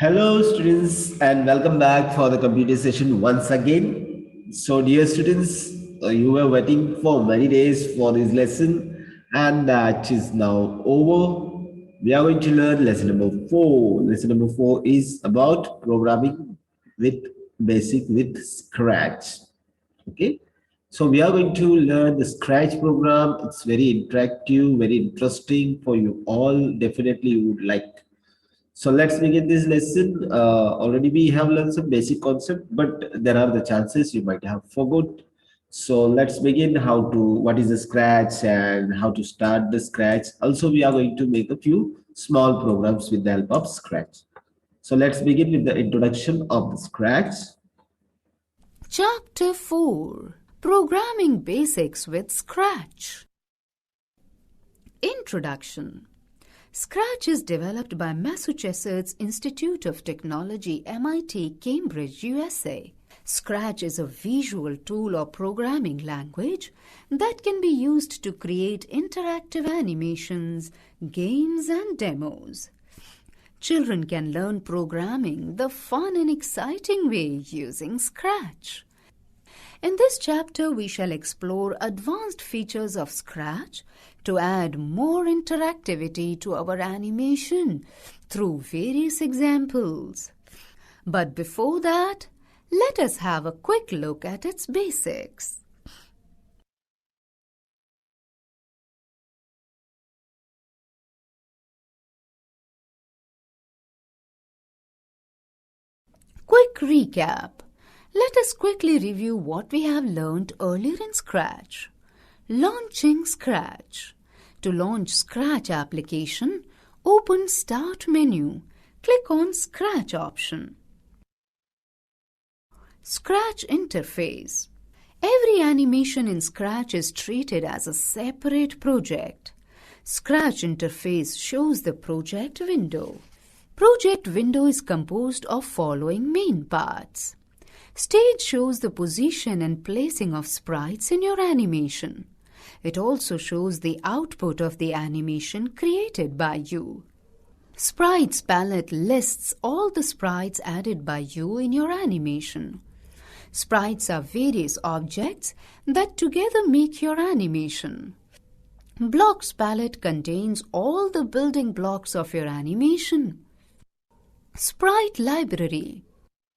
Hello, students, and welcome back for the computer session once again. So, dear students, you were waiting for many days for this lesson, and that is now over. We are going to learn lesson number four. Lesson number four is about programming with basic with Scratch. Okay, so we are going to learn the Scratch program. It's very interactive, very interesting for you all. Definitely, you would like. So let's begin this lesson. Already we have learned some basic concept, but there are the chances you might have forgot. So let's begin what is the Scratch and how to start the Scratch. Also, we are going to make a few small programs with the help of Scratch. So let's begin with the introduction of the Scratch. Chapter 4 Programming Basics with Scratch. Introduction. Scratch is developed by Massachusetts Institute of Technology, MIT, Cambridge, USA. Scratch is a visual tool or programming language that can be used to create interactive animations, games, and demos. Children can learn programming the fun and exciting way using Scratch. In this chapter, we shall explore advanced features of Scratch to add more interactivity to our animation through various examples. But before that, let us have a quick look at its basics. Quick recap. Let us quickly review what we have learned earlier in Scratch. Launching Scratch. To launch Scratch application, open Start menu. Click on Scratch option. Scratch interface. Every animation in Scratch is treated as a separate project. Scratch interface shows the project window. Project window is composed of following main parts. Stage shows the position and placing of sprites in your animation. It also shows the output of the animation created by you. Sprites palette lists all the sprites added by you in your animation. Sprites are various objects that together make your animation. Blocks palette contains all the building blocks of your animation. Sprite library.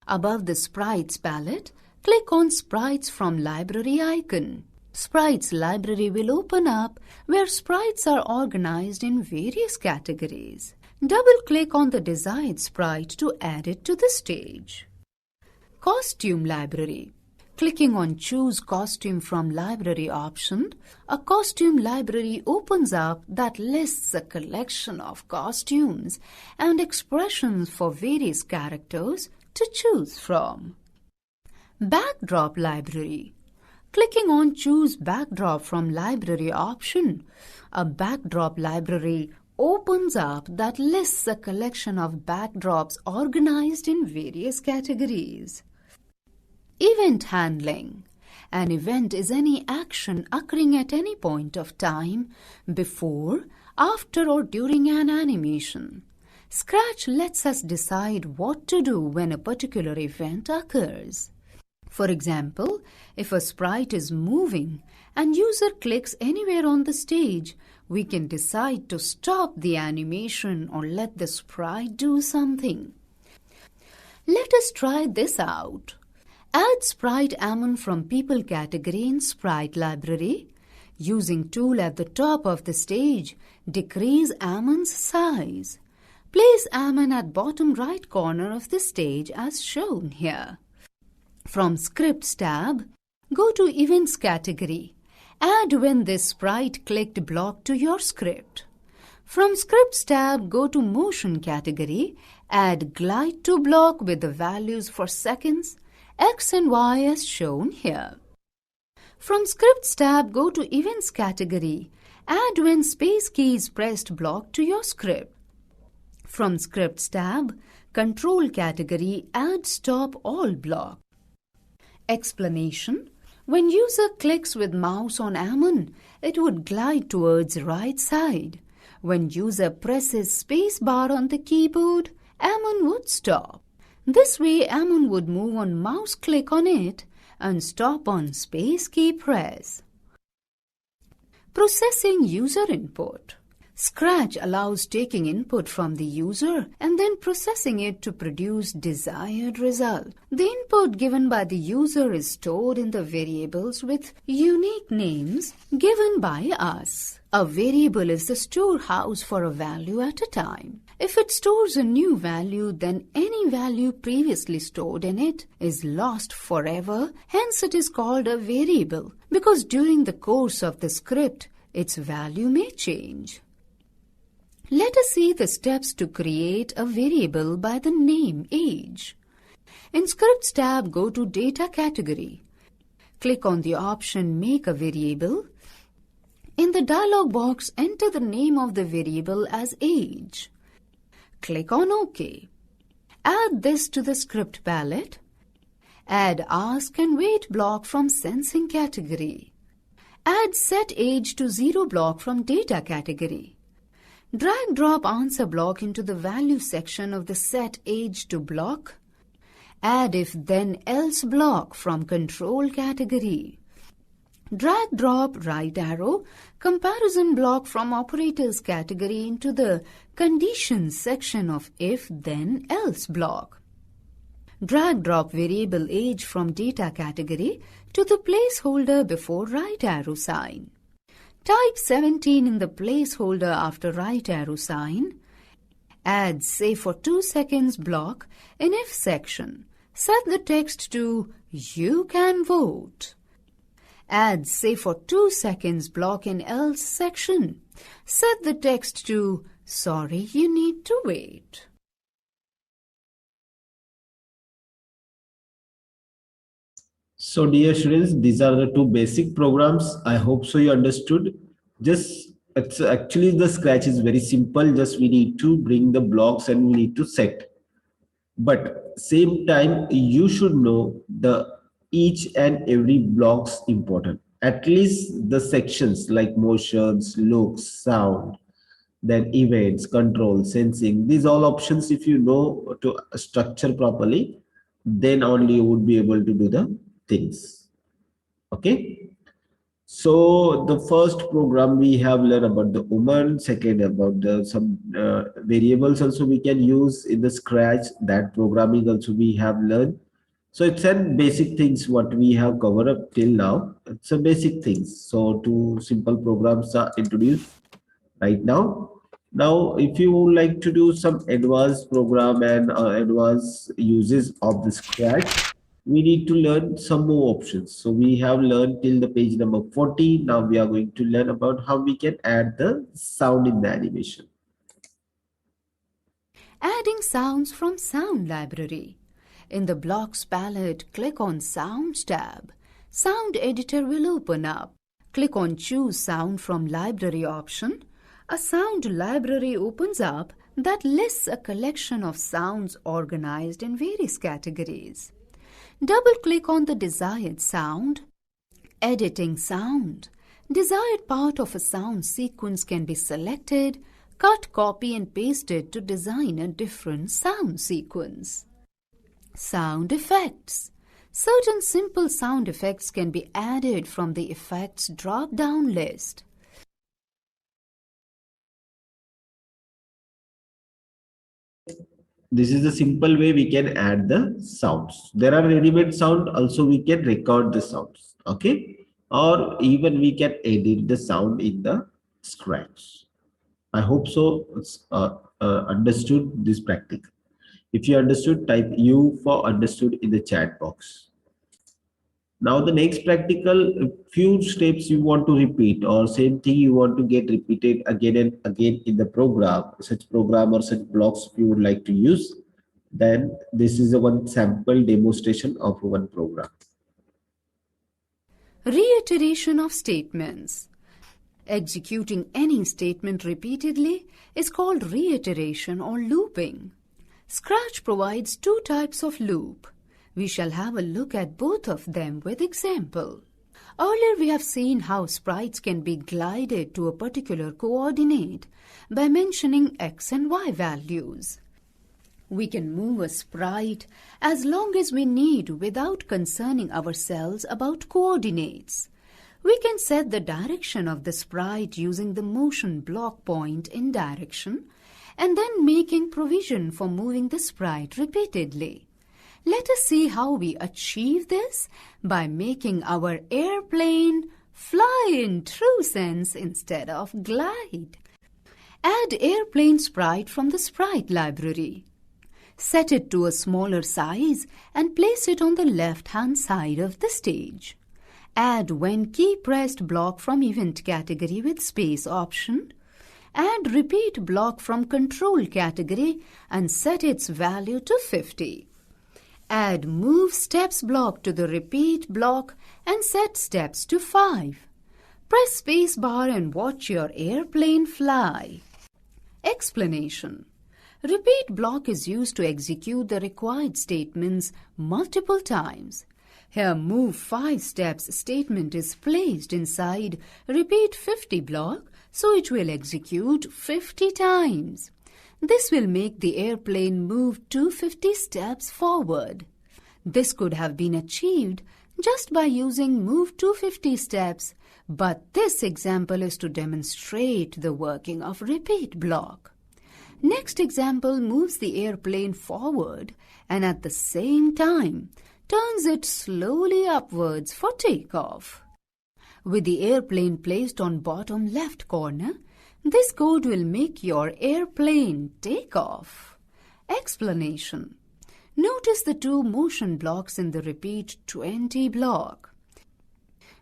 Above the Sprites palette, click on Sprites from Library icon. Sprites library will open up where sprites are organized in various categories. Double-click on the desired sprite to add it to the stage. Costume library. Clicking on Choose Costume from Library option, a costume library opens up that lists a collection of costumes and expressions for various characters to choose from. Backdrop library. Clicking on Choose Backdrop from Library option, a backdrop library opens up that lists a collection of backdrops organized in various categories. Event handling. An event is any action occurring at any point of time before, after, or during an animation. Scratch lets us decide what to do when a particular event occurs. For example, if a sprite is moving and user clicks anywhere on the stage, we can decide to stop the animation or let the sprite do something. Let us try this out. Add sprite Ammon from People category in Sprite library. Using tool at the top of the stage, decrease Ammon's size. Place Ammon at bottom right corner of the stage as shown here. From Scripts tab, go to Events category. Add when this sprite clicked block to your script. From Scripts tab, go to Motion category. Add Glide to block with the values for seconds, X and Y as shown here. From Scripts tab, go to Events category. Add when space key is pressed block to your script. From Scripts tab, Control category, add Stop All block. Explanation. When user clicks with mouse on Ammon, it would glide towards right side. When user presses space bar on the keyboard, Ammon would stop. This way, Ammon would move on mouse click on it and stop on space key press. Processing user input. Scratch allows taking input from the user and then processing it to produce desired result. The input given by the user is stored in the variables with unique names given by us. A variable is the storehouse for a value at a time. If it stores a new value, then any value previously stored in it is lost forever. Hence, it is called a variable because during the course of the script, its value may change. Let us see the steps to create a variable by the name age. In Scripts tab, go to Data category. Click on the option Make a Variable. In the dialog box, enter the name of the variable as age. Click on OK. Add this to the script palette. Add Ask and Wait block from Sensing category. Add Set Age to 0 block from Data category. Drag drop answer block into the value section of the Set Age to block. Add If Then Else block from Control category. Drag drop right arrow comparison block from Operators category into the Conditions section of If Then Else block. Drag drop variable age from Data category to the placeholder before right arrow sign. Type 17 in the placeholder after right arrow sign. Add Save for 2 seconds block in If section. Set the text to You Can Vote. Add Save for 2 seconds block in Else section. Set the text to Sorry, you need to wait. So dear students, these are the two basic programs. I hope so you understood. It's actually the Scratch is very simple. Just we need to bring the blocks and we need to set. But same time, you should know the each and every blocks important. At least the sections like motions, looks, sound, then events, control, sensing. These all options, if you know to structure properly, then only you would be able to do the things. Okay, so the first program we have learned about the woman, second about the some variables also we can use in the Scratch. That programming also we have learned. So it's a basic things what we have covered up till now. It's a basic things. So two simple programs are introduced right now. Now, if you would like to do some advanced program and advanced uses of the Scratch, we need to learn some more options. So we have learned till the page number 40. Now we are going to learn about how we can add the sound in the animation. Adding sounds from Sound Library. In the Blocks palette, click on Sounds tab. Sound Editor will open up. Click on Choose Sound from Library option. A sound library opens up that lists a collection of sounds organized in various categories. Double-click on the desired sound. Editing sound. Desired part of a sound sequence can be selected, cut, copy and pasted to design a different sound sequence. Sound effects. Certain simple sound effects can be added from the Effects drop-down list. This is the simple way we can add the sounds. There are ready-made sound, also we can record the sounds, okay? Or even we can edit the sound in the Scratch. I hope so understood this practice. If you understood, type U for understood in the chat box. Now the next practical, few steps you want to repeat or same thing you want to get repeated again and again in the program, such program or such blocks you would like to use, then this is a one sample demonstration of one program. Reiteration of statements. Executing any statement repeatedly is called reiteration or looping. Scratch provides two types of loop. We shall have a look at both of them with example. Earlier we have seen how sprites can be glided to a particular coordinate by mentioning x and y values. We can move a sprite as long as we need without concerning ourselves about coordinates. We can set the direction of the sprite using the motion block point in direction and then making provision for moving the sprite repeatedly. Let us see how we achieve this by making our airplane fly in true sense instead of glide. Add airplane sprite from the sprite library. Set it to a smaller size and place it on the left-hand side of the stage. Add when key pressed block from event category with space option. Add repeat block from control category and set its value to 50. Add move steps block to the repeat block and set steps to 5. Press space bar and watch your airplane fly. Explanation. Repeat block is used to execute the required statements multiple times. Here move 5 steps statement is placed inside repeat 50 block, so it will execute 50 times. This will make the airplane move 250 steps forward. This could have been achieved just by using move 250 steps, but this example is to demonstrate the working of repeat block. Next example moves the airplane forward and at the same time turns it slowly upwards for takeoff. With the airplane placed on bottom left corner, this code will make your airplane take off. Explanation. Notice the 2 motion blocks in the repeat 20 block.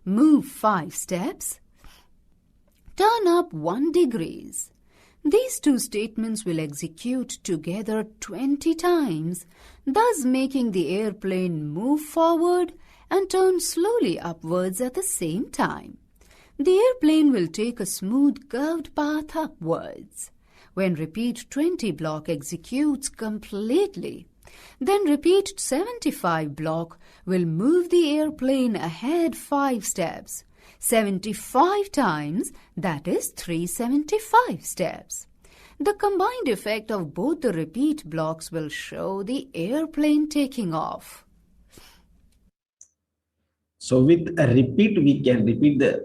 Move 5 steps. Turn up 1 degrees. These 2 statements will execute together 20 times, thus making the airplane move forward and turn slowly upwards at the same time. The airplane will take a smooth curved path upwards. When repeat 20 block executes completely, then repeat 75 block will move the airplane ahead 5 steps. 75 times, that is 375 steps. The combined effect of both the repeat blocks will show the airplane taking off. So with a repeat, we can repeat the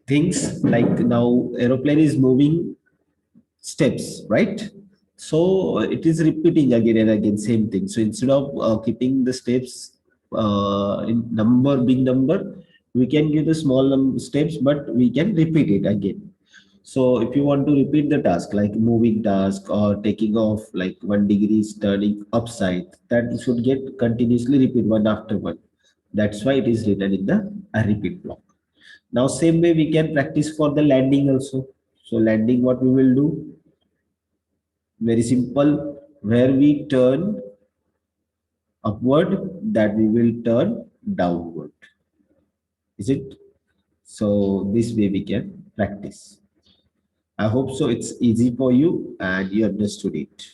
things like now aeroplane is moving steps, right? So it is repeating again and again, same thing. So instead of keeping the steps in number, big number, we can give the small steps, but we can repeat it again. So if you want to repeat the task like moving task or taking off like 1 degree is turning upside, that should get continuously repeat one after one. That's why it is written in the a repeat block. Now same way we can practice for the landing also. So landing, what we will do? Very simple. Where we turn upward, that we will turn downward. Is it? So this way we can practice. I hope so it's easy for you and you understood it.